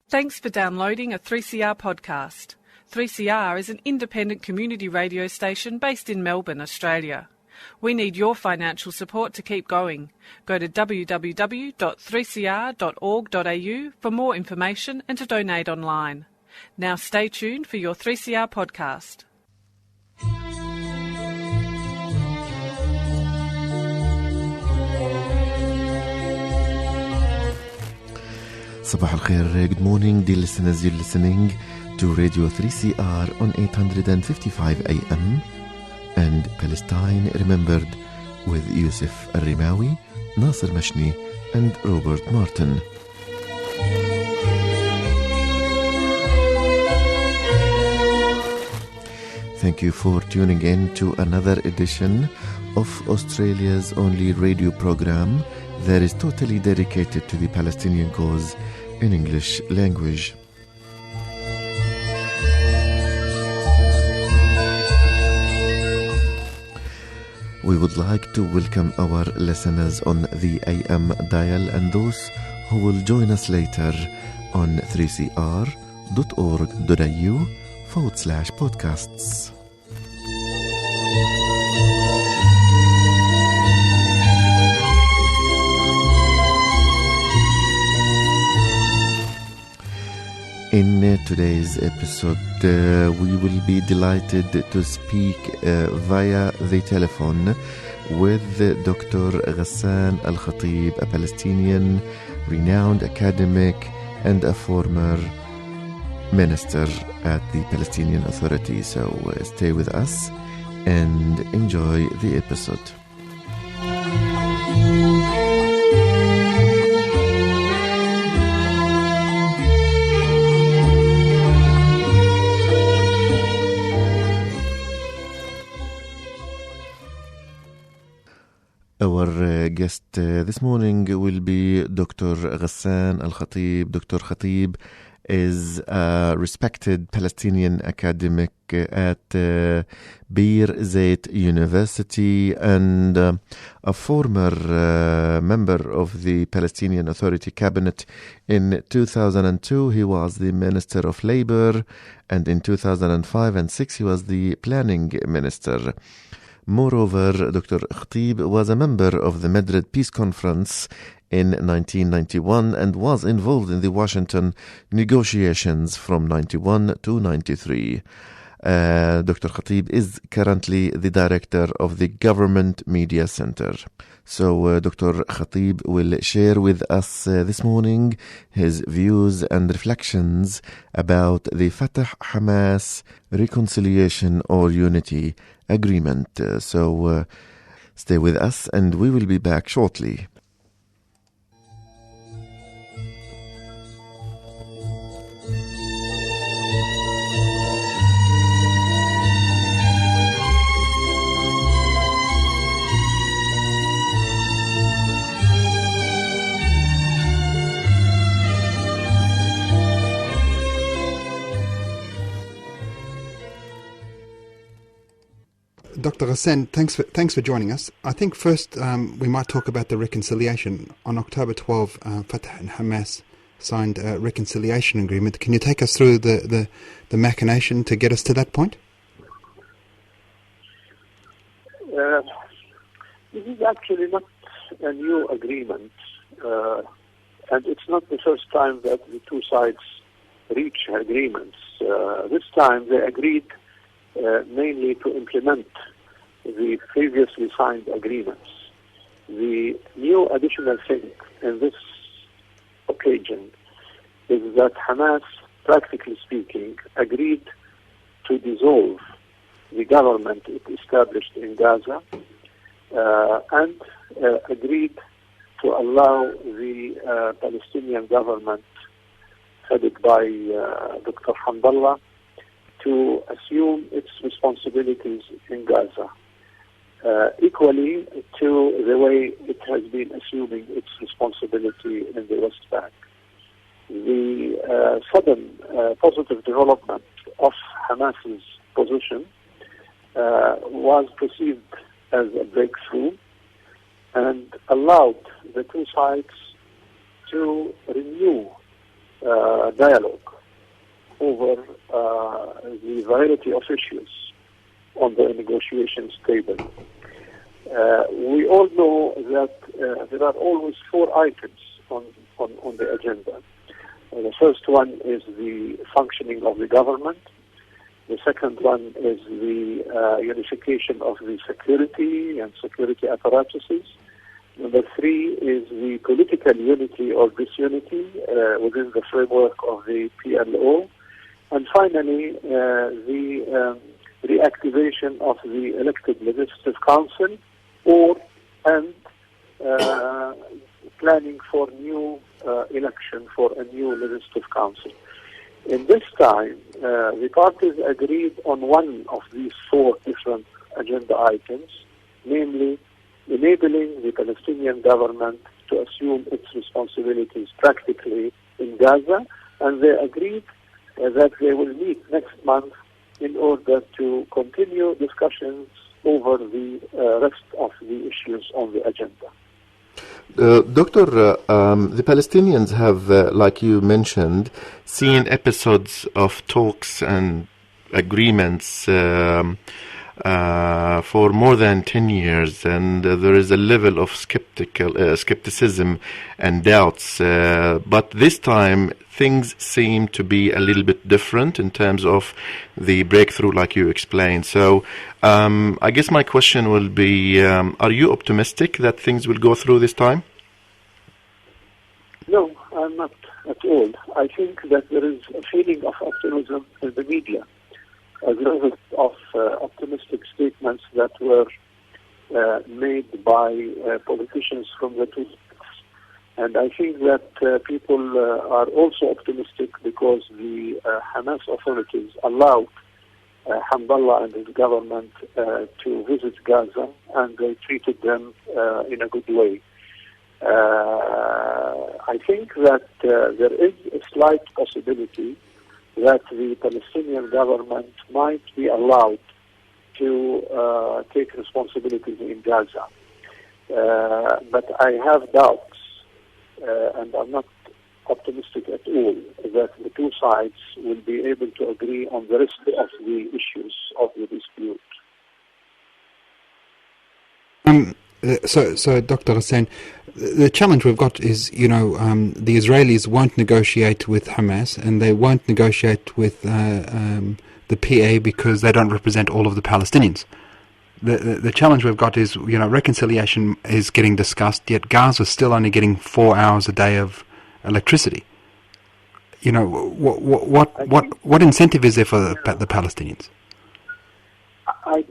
Thanks for downloading a 3CR podcast. 3CR is an independent community radio station based in Melbourne, Australia. We need your financial support to keep going. Go to www.3cr.org.au for more information and to donate online. Now stay tuned for your 3CR podcast. Sabah al-Khair, good morning dear listeners. You're listening to Radio 3CR on 855 AM and Palestine Remembered with Yusuf Al-Rimawi, Nasser Mashni and Robert Martin. Thank you for tuning in to another edition of Australia's only radio program that is totally dedicated to the Palestinian cause in English language. We would like to welcome our listeners on the AM dial and those who will join us later on 3cr.org.au/podcasts. In today's episode, we will be delighted to speak via the telephone with Dr Ghassan Khatib, a Palestinian renowned academic and a former minister at the Palestinian Authority. So stay with us and enjoy the episode. Our guest this morning will be Dr. Ghassan Khatib. Dr. Khatib is a respected Palestinian academic at Birzeit University and a former member of the Palestinian Authority cabinet. In 2002, he was the Minister of Labor, and in 2005 and 6, he was the Planning Minister. Moreover, Dr. Khatib was a member of the Madrid Peace Conference in 1991 and was involved in the Washington negotiations from 91 to 93. Dr. Khatib is currently the director of the Government Media Center. So Dr. Khatib will share with us this morning his views and reflections about the Fatah-Hamas reconciliation or unity agreement. So stay with us and we will be back shortly. Dr. Ghassan, thanks for joining us. I think first we might talk about the reconciliation. On October 12, Fatah and Hamas signed a reconciliation agreement. Can you take us through the machination to get us to that point? This is actually not a new agreement, and it's not the first time that the two sides reach agreements. This time they agreed mainly to implement the previously signed agreements. The new additional thing in this occasion is that Hamas, practically speaking, agreed to dissolve the government it established in Gaza and agreed to allow the Palestinian government headed by Dr. Hamdallah to assume its responsibilities in Gaza, equally to the way it has been assuming its responsibility in the West Bank. The sudden positive development of Hamas's position was perceived as a breakthrough and allowed the two sides to renew dialogue over the variety of issues on the negotiations table. We all know that there are always 4 items on the agenda. The first one is the functioning of the government. The second one is the unification of the security and security apparatuses. Number 3 is the political unity or disunity within the framework of the PLO. And finally, the reactivation of the elected legislative council and planning for new election for a new legislative council. In this time, the parties agreed on one of these 4 different agenda items, namely enabling the Palestinian government to assume its responsibilities practically in Gaza, and they agreed that they will meet next month in order to continue discussions over the rest of the issues on the agenda. Doctor, the Palestinians have, like you mentioned, seen episodes of talks and agreements for more than 10 years, and there is a level of skepticism and doubts. But this time, things seem to be a little bit different in terms of the breakthrough, like you explained. So I guess my question will be, are you optimistic that things will go through this time? No, I'm not at all. I think that there is a feeling of optimism in the media, as a result of optimistic statements that were made by politicians from the two sides. And I think that people are also optimistic because the Hamas authorities allowed Hamdallah and his government to visit Gaza, and they treated them in a good way. I think that there is a slight possibility that the Palestinian government might be allowed to take responsibilities in Gaza. But I have doubts, and I'm not optimistic at all, that the two sides will be able to agree on the rest of the issues of the dispute. So, Dr. Ghassan, the challenge we've got is, the Israelis won't negotiate with Hamas, and they won't negotiate with the PA because they don't represent all of the Palestinians. The challenge we've got is, reconciliation is getting discussed, yet Gaza is still only getting 4 hours a day of electricity. What incentive is there for the Palestinians? I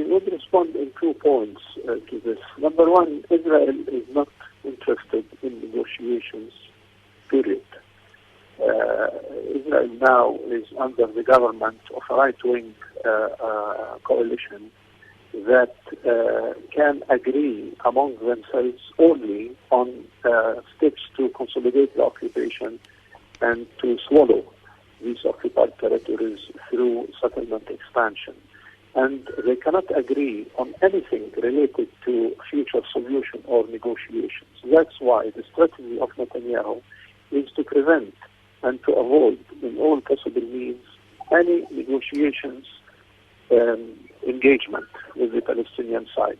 would respond in 2 points to this. Number one, Israel is not interested in negotiations, period. Israel now is under the government of a right-wing coalition that can agree among themselves only on steps to consolidate the occupation and to swallow these occupied territories through settlement expansion. And they cannot agree on anything related to future solution or negotiations. That's why the strategy of Netanyahu is to prevent and to avoid, in all possible means, any negotiations engagement with the Palestinian side.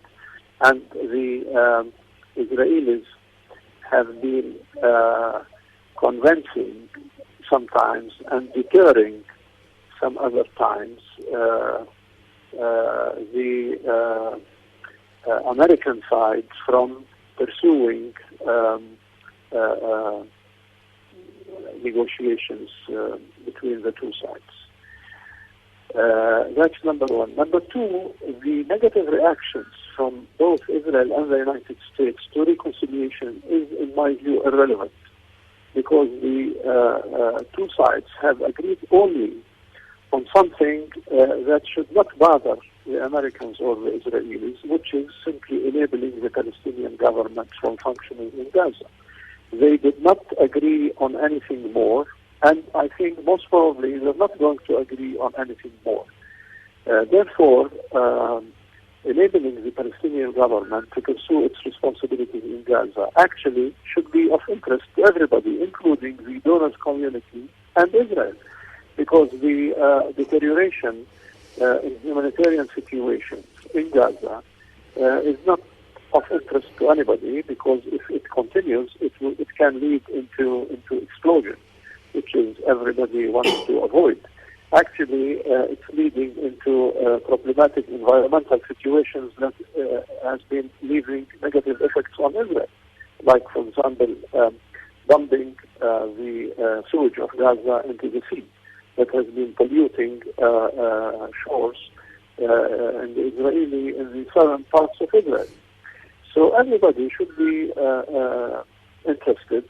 And the Israelis have been convincing sometimes and deterring some other times the American side from pursuing negotiations between the two sides. That's number one. Number two, the negative reactions from both Israel and the United States to reconciliation is, in my view, irrelevant, because the two sides have agreed only on something that should not bother the Americans or the Israelis, which is simply enabling the Palestinian government from functioning in Gaza. They did not agree on anything more, and I think most probably they're not going to agree on anything more. Therefore, enabling the Palestinian government to pursue its responsibilities in Gaza actually should be of interest to everybody, including the donors community and Israel, because the deterioration in humanitarian situations in Gaza is not of interest to anybody, because if it continues, it can lead into explosion, which is everybody wants to avoid. Actually, it's leading into problematic environmental situations that has been leaving negative effects on Israel, like, for example, dumping the sewage of Gaza into the sea that has been polluting shores in the southern parts of Israel. So everybody should be interested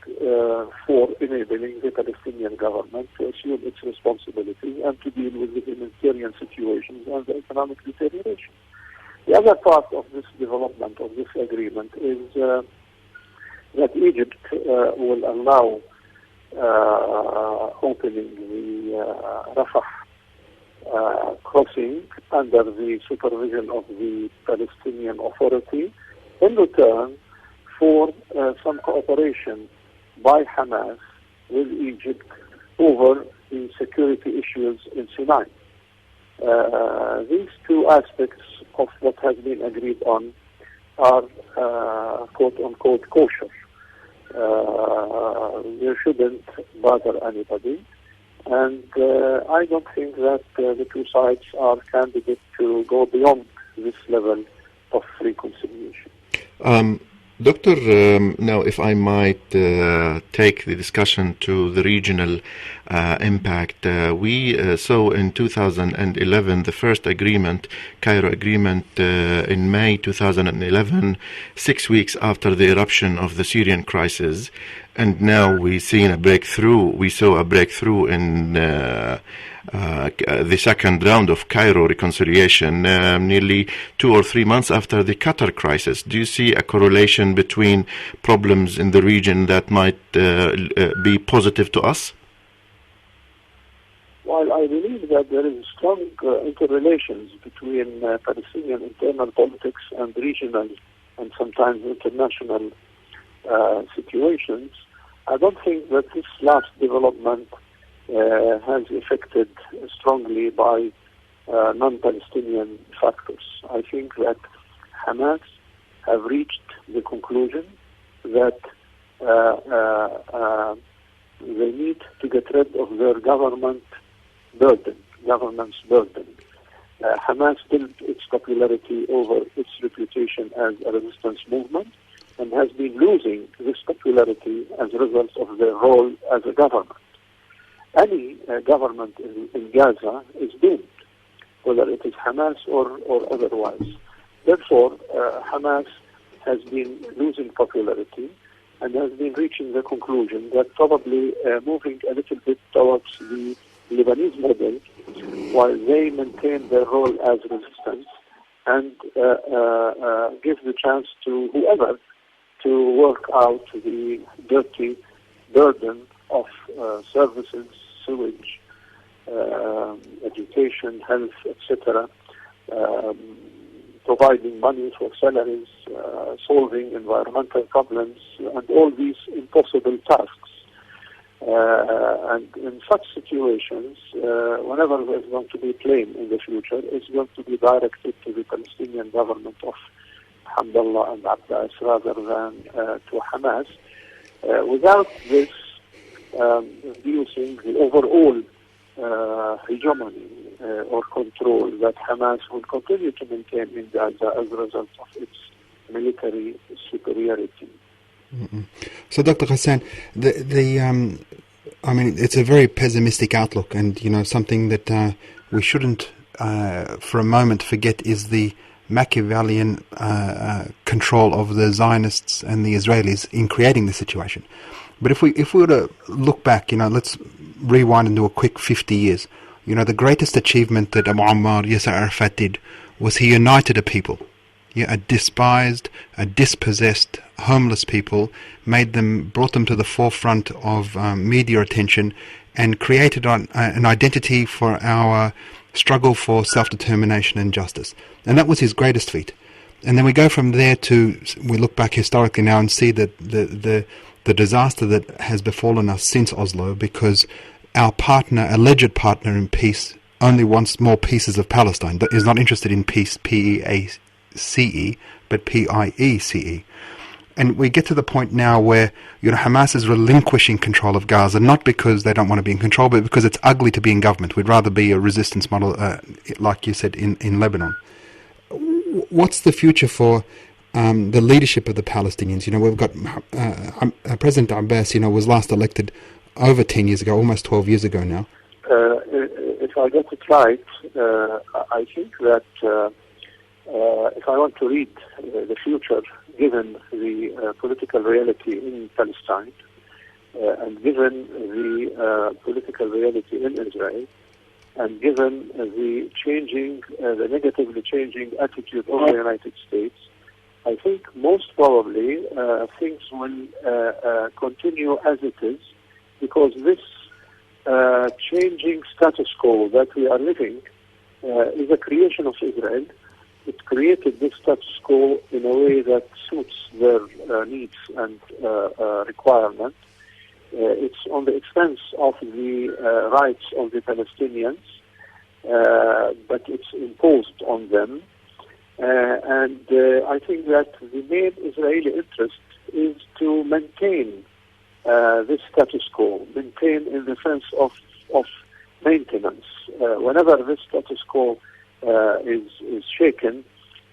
for enabling the Palestinian government to assume its responsibility and to deal with the humanitarian situations and the economic deterioration. The other part of this development, of this agreement, is that Egypt will allow opening the Rafah crossing under the supervision of the Palestinian Authority in return for some cooperation by Hamas with Egypt over the security issues in Sinai. These two aspects of what has been agreed on are quote-unquote kosher. They shouldn't bother anybody. And I don't think that the two sides are candidates to go beyond this level of reconciliation. Doctor, now if I might take the discussion to the regional impact, we saw in 2011 the first agreement, Cairo Agreement, in May 2011, 6 weeks after the eruption of the Syrian crisis, and now we saw a breakthrough in the second round of Cairo reconciliation, nearly 2 or 3 months after the Qatar crisis. Do you see a correlation between problems in the region that might be positive to us? Well, I believe that there is strong interrelations between Palestinian internal politics and regional and sometimes international situations. I don't think that this last development has affected strongly by non-Palestinian factors. I think that Hamas have reached the conclusion that they need to get rid of their governance burden. Hamas built its popularity over its reputation as a resistance movement and has been losing this popularity as a result of their role as a government. Any government in Gaza is doomed, whether it is Hamas or otherwise. Therefore, Hamas has been losing popularity and has been reaching the conclusion that probably moving a little bit towards the Lebanese model, while they maintain their role as resistance and give the chance to whoever to work out the dirty burden of services, sewage, education, health, etc., providing money for salaries, solving environmental problems, and all these impossible tasks. And in such situations, whenever there's going to be blame in the future, it's going to be directed to the Palestinian government of Hamdallah and Abbas rather than to Hamas. Without this reducing the overall hegemony or control that Hamas will continue to maintain in Gaza as a result of its military superiority. Mm-mm. So, Dr. Ghassan, I mean, it's a very pessimistic outlook, and something that we shouldn't, for a moment, forget is the Machiavellian control of the Zionists and the Israelis in creating the situation. But if we were to look back, let's rewind and do a quick 50 years. The greatest achievement that Abu Ammar Yasser Arafat did was he united a people. A despised, a dispossessed, homeless people, brought them to the forefront of media attention, and created an identity for our struggle for self-determination and justice. And that was his greatest feat. And then we go from there to, we look back historically now and see that the disaster that has befallen us since Oslo, because our alleged partner in peace, only wants more pieces of Palestine, but is not interested in peace, P-E-A-C-E, but P-I-E-C-E. And we get to the point now where, Hamas is relinquishing control of Gaza, not because they don't want to be in control, but because it's ugly to be in government. We'd rather be a resistance model, like you said, in Lebanon. What's the future for the leadership of the Palestinians? We've got President Abbas, was last elected over 10 years ago, almost 12 years ago now. If I get it right, I think that if I want to read the future, given the political reality in Palestine and given the political reality in Israel, and given the negatively changing attitude of the United States, I think most probably things will continue as it is, because this changing status quo that we are living is a creation of Israel. It created this status quo in a way that suits their needs and requirements. It's on the expense of the rights of the Palestinians, but it's imposed on them. And I think that the main Israeli interest is to maintain this status quo, maintain in the sense of maintenance. Whenever this status quo is shaken,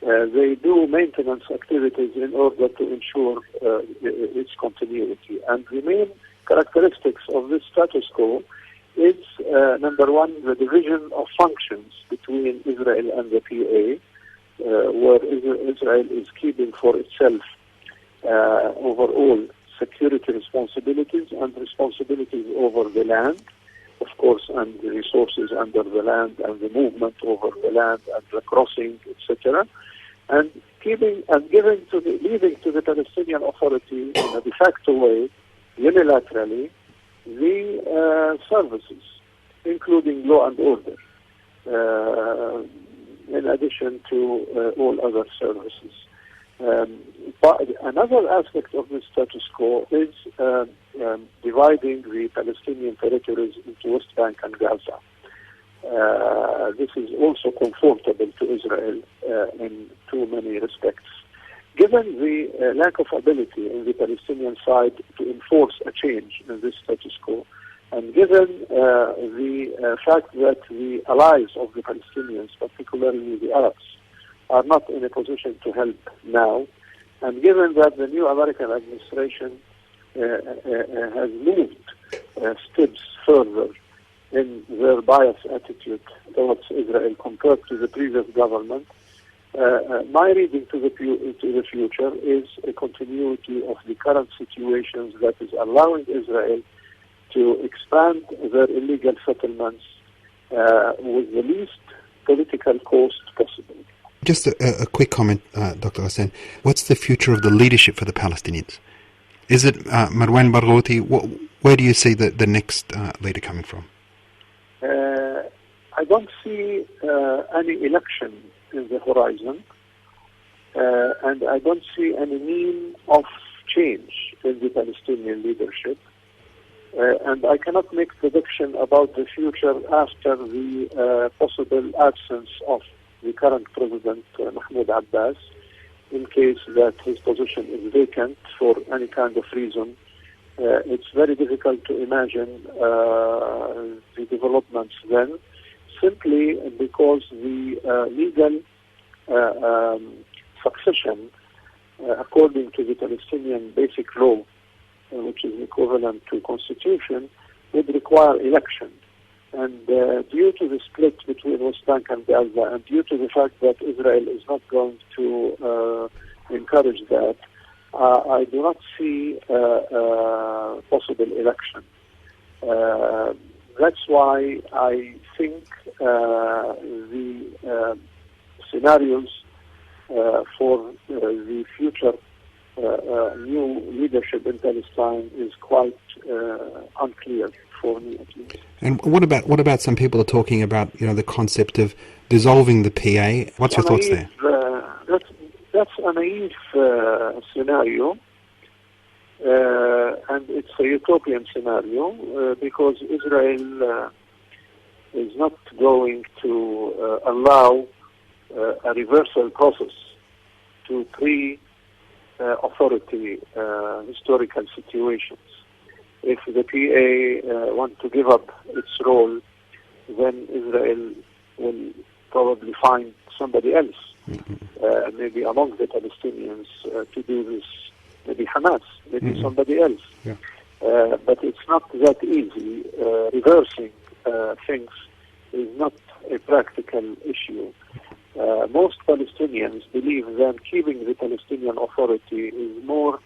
they do maintenance activities in order to ensure its continuity. And the main characteristics of this status quo is, number one, the division of functions between Israel and the PA, where Israel is keeping for itself overall security responsibilities and responsibilities over the land, of course, and the resources under the land and the movement over the land and the crossing, etc., and leaving to the Palestinian Authority in a de facto way, unilaterally, the services, including law and order, in addition to all other services. But another aspect of the status quo is dividing the Palestinian territories into West Bank and Gaza. This is also comfortable to Israel in too many respects. Given the lack of ability in the Palestinian side to enforce a change in this status quo, and given the fact that the allies of the Palestinians, particularly the Arabs, are not in a position to help now, and given that the new American administration has moved steps further in their biased attitude towards Israel compared to the previous government, my reading to the future is a continuity of the current situations that is allowing Israel to expand their illegal settlements with the least political cost possible. Just a quick comment, Dr. Ghassan. What's the future of the leadership for the Palestinians? Is it Marwan Barghouti? Where do you see the next leader coming from? I don't see any election in the horizon, and I don't see any mean of change in the Palestinian leadership. And I cannot make prediction about the future after the possible absence of the current president, Mahmoud Abbas, in case that his position is vacant for any kind of reason. It's very difficult to imagine the developments then, simply because the legal succession, according to the Palestinian basic law, which is equivalent to constitution, would require election. And due to the split between West Bank and Gaza, and due to the fact that Israel is not going to encourage that, I do not see possible election. That's why I think the scenarios for the future new leadership in Palestine is quite unclear for me at least. And what about some people are talking about, the concept of dissolving the PA? What's your thoughts there? That's a naive scenario, and it's a utopian scenario because Israel is not going to allow a reversal process to pre-authority historical situations. If the PA want to give up its role, then Israel will probably find somebody else, maybe among the Palestinians, to do this, maybe Hamas, maybe somebody else. Yeah. But it's not that easy. Reversing things is not a practical issue. Most Palestinians believe that keeping the Palestinian Authority is more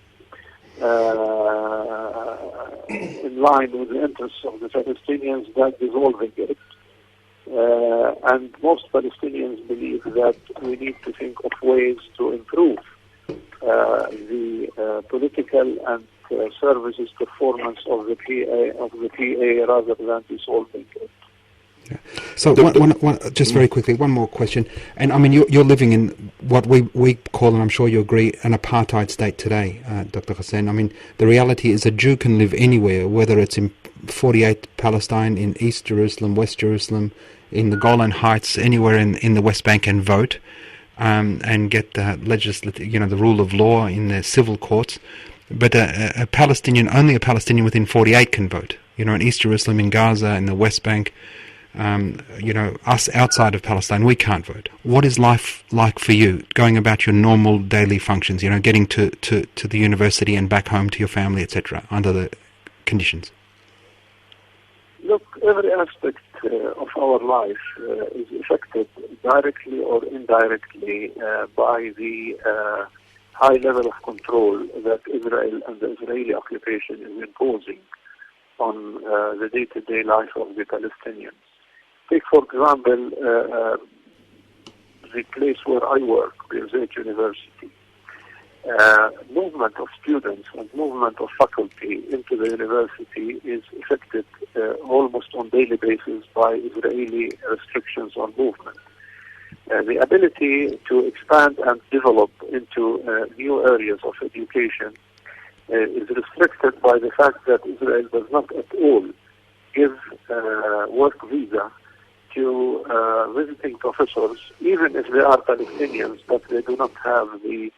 in line with the interests of the Palestinians than dissolving it. And most Palestinians believe that we need to think of ways to improve the political and services performance of the PA rather than dissolving it. Yeah. So just very quickly, one more question. And I mean, you're living in what we call, and I'm sure you agree, an apartheid state today, Dr. Ghassan. I mean, the reality is a Jew can live anywhere, whether it's in 48 Palestine, in East Jerusalem, West Jerusalem, in the Golan Heights, anywhere in the West Bank, and vote and get the rule of law in the civil courts. But a Palestinian, only a Palestinian within 48 can vote. In East Jerusalem, in Gaza, in the West Bank. Us outside of Palestine, we can't vote. What is life like for you, going about your normal daily functions, getting to the university and back home to your family, etc., under the conditions? Look, every aspect of our life is affected directly or indirectly by the high level of control that Israel and the Israeli occupation is imposing on the day-to-day life of the Palestinians. Take, for example, the place where I work, Birzeit University. Movement of students and movement of faculty into the university is affected almost on daily basis by Israeli restrictions on movement. The ability to expand and develop into new areas of education is restricted by the fact that Israel does not at all give work visa to visiting professors, even if they are Palestinians, but they do not have the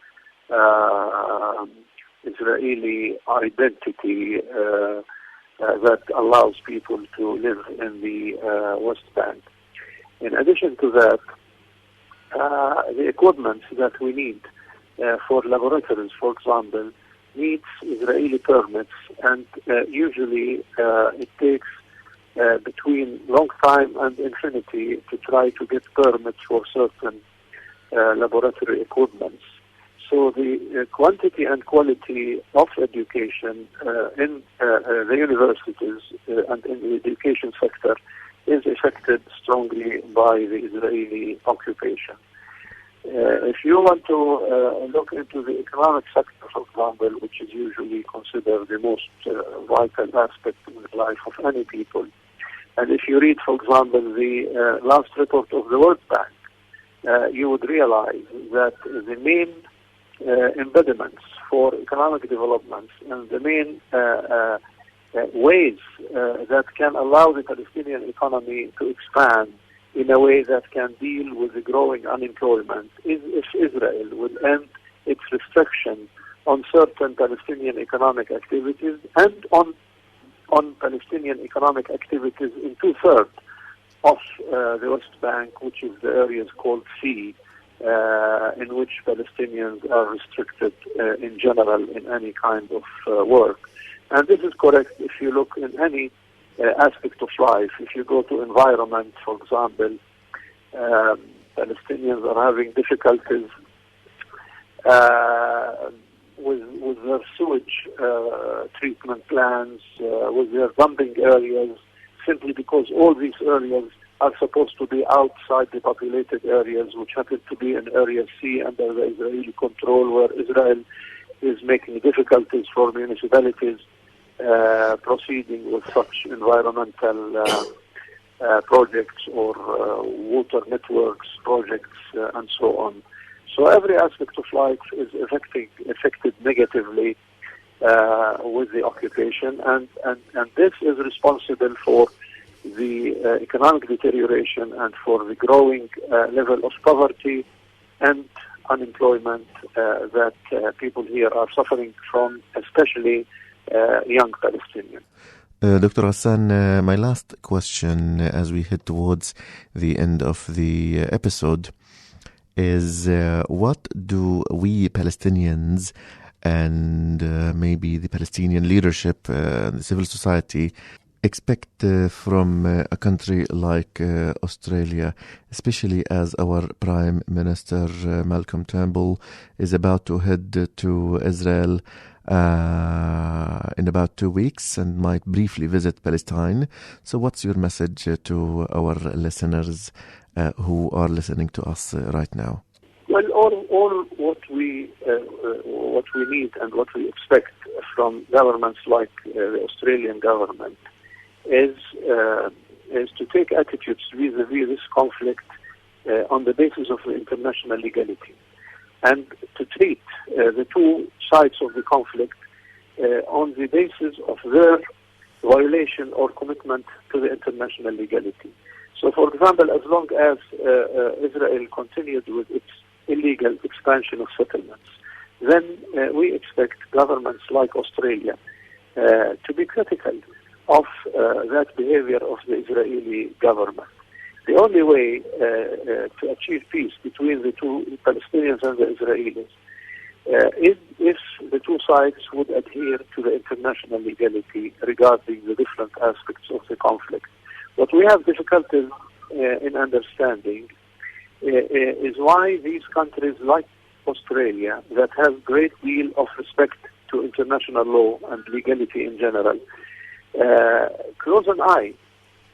Israeli identity that allows people to live in the West Bank. In addition to that, the equipment that we need for laboratories, for example, needs Israeli permits, and usually it takes between long time and infinity to try to get permits for certain laboratory equipments. So the quantity and quality of education in the universities and in the education sector is affected strongly by the Israeli occupation. If you want to look into the economic sector, for example, which is usually considered the most vital aspect in the life of any people, and if you read, for example, the last report of the World Bank, you would realize that the main impediments for economic development and the main ways that can allow the Palestinian economy to expand in a way that can deal with the growing unemployment is if Israel would end its restriction on certain Palestinian economic activities and on Palestinian economic activities in 2/3 of the West Bank, which is the areas called C, in which Palestinians are restricted in general in any kind of work. And this is correct if you look in any aspect of life. If you go to environment, for example, Palestinians are having difficulties with their sewage treatment plants, with their dumping areas, simply because all these areas are supposed to be outside the populated areas, which happen to be in Area C under the Israeli control, where Israel is making difficulties for municipalities proceeding with such environmental projects or water networks projects and so on. So every aspect of life is affected negatively with the occupation, and this is responsible for the economic deterioration and for the growing level of poverty and unemployment that people here are suffering from, especially young Palestinians. Dr. Ghassan, my last question as we head towards the end of the episode is what do we Palestinians and maybe the Palestinian leadership and the civil society expect from a country like Australia, especially as our Prime Minister Malcolm Turnbull is about to head to Israel in about 2 weeks and might briefly visit Palestine. So what's your message to our listeners who are listening to us right now? Well, all what we need and what we expect from governments like the Australian government is to take attitudes vis-a-vis this conflict on the basis of the international legality, and to treat the two sides of the conflict on the basis of their violation or commitment to the international legality. So, for example, as long as Israel continued with its illegal expansion of settlements, then we expect governments like Australia to be critical of that behavior of the Israeli government. The only way to achieve peace between the two Palestinians and the Israelis is if the two sides would adhere to the international legality regarding the different aspects of the conflict. What we have difficulties in understanding is why these countries like Australia, that have great deal of respect to international law and legality in general, close an eye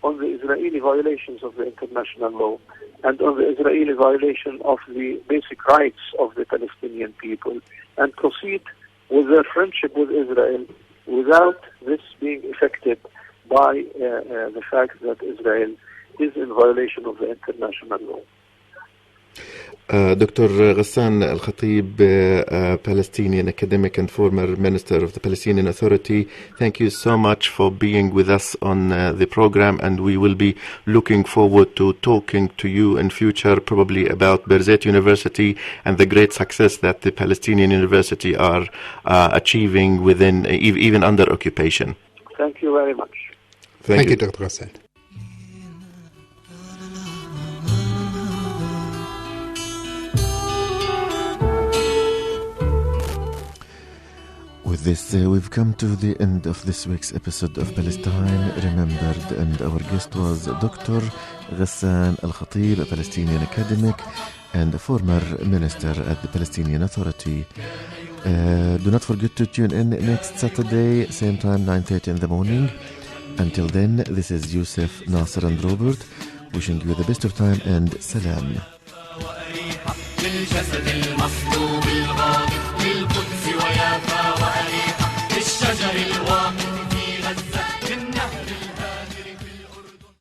on the Israeli violations of the international law and on the Israeli violation of the basic rights of the Palestinian people, and proceed with their friendship with Israel without this being affected by the fact that Israel is in violation of the international law. Dr. Ghassan Khatib, Palestinian academic and former Minister of the Palestinian Authority, thank you so much for being with us on the program, and we will be looking forward to talking to you in future, probably about Birzeit University and the great success that the Palestinian University are achieving within, even under occupation. Thank you very much. Thank you, Dr. Ghassan. With this, we've come to the end of this week's episode of Palestine Remembered, and our guest was Dr. Ghassan Khatib, a Palestinian academic and a former minister at the Palestinian Authority. Do not forget to tune in next Saturday, same time, 9:30 in the morning. Until then, this is Yusuf, Nasser and Robert, wishing you the best of time and salam.